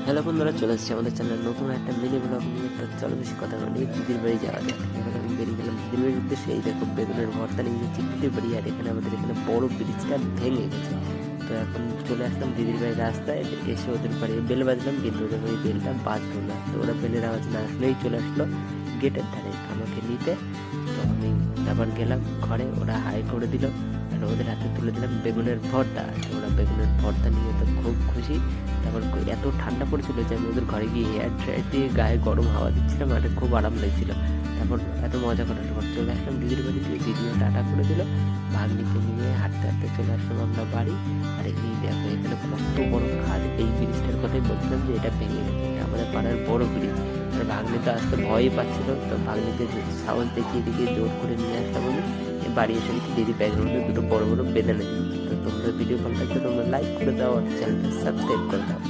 Hello বন্ধুরা, চলে এসেছি আমাদের চ্যানেলে নতুন একটা মিনি ব্লগ নিয়ে। তো চলো বেশি কথা না নিয়ে দিদির বাড়ি যাওয়া যাক। এবার আমি বেরিয়ে গেলাম দিদির বাড়ির উদ্দেশ্যে। এই দেখো বেগুনের ভর্তা নিয়ে যাচ্ছি দিদির বাড়ি। আর এখানে আমাদের এখানে বড় ব্রিজটা ভেঙে গেছে। তো এখন চলে আসলাম দিদির বাড়ির রাস্তায়, এসে ওদের বাড়ি বেল বাজলাম, কিন্তু ওদের বাড়ি বেলটা বাজলো না। তো ওরা বেলের আওয়াজ না আসলেই চলে আসলো গেটের ধারে আমাকে নিতে। তো আমি আবার গেলাম ঘরে, ওরা হাই করে দিল আর ওদের হাতে তুলে দিলাম বেগুনের ভর্তা। ওরা বেগুনের ভর্তা নিয়ে তো খুব খুশি। তারপর এত ঠান্ডা পড়েছিল যে আমি ওদের ঘরে গিয়ে হেয়ার ড্রায়ার দিয়ে গায়ে গরম হাওয়া দিচ্ছিলাম, আর খুব আরাম লাগছিল। তারপর এত মজা করার পর চলে আসলাম দিদির বাড়ি দিয়ে। দিদিও টাটা করে দিল, ভাগ্নিকে নিয়ে হাঁটতে হাঁটতে চলে আসলাম আমরা বাড়ি। আর এই দেখো এখানে কত বড় খাল। এই ব্রিজটার কথাই বলছিলাম যে এটা ভেঙে গেছে, এটা আমাদের পাড়ার বড় ব্রিজ। আর ভাগ্নি তো আসতে ভয়ই পাচ্ছিল, তো ভাগ্নিকে সাহস দেখিয়ে দেখিয়ে জোর করে নিয়ে আসলাম আমি। বাড়ি এসে দেখি দিদি ব্যাগের মধ্যে দুটো বড় বড় বেদানা। তো তোমরা ভিডিও ভালো লাগছে তোমরা লাইক করে দাও আর চ্যানেলটা সাবস্ক্রাইব করে দাও।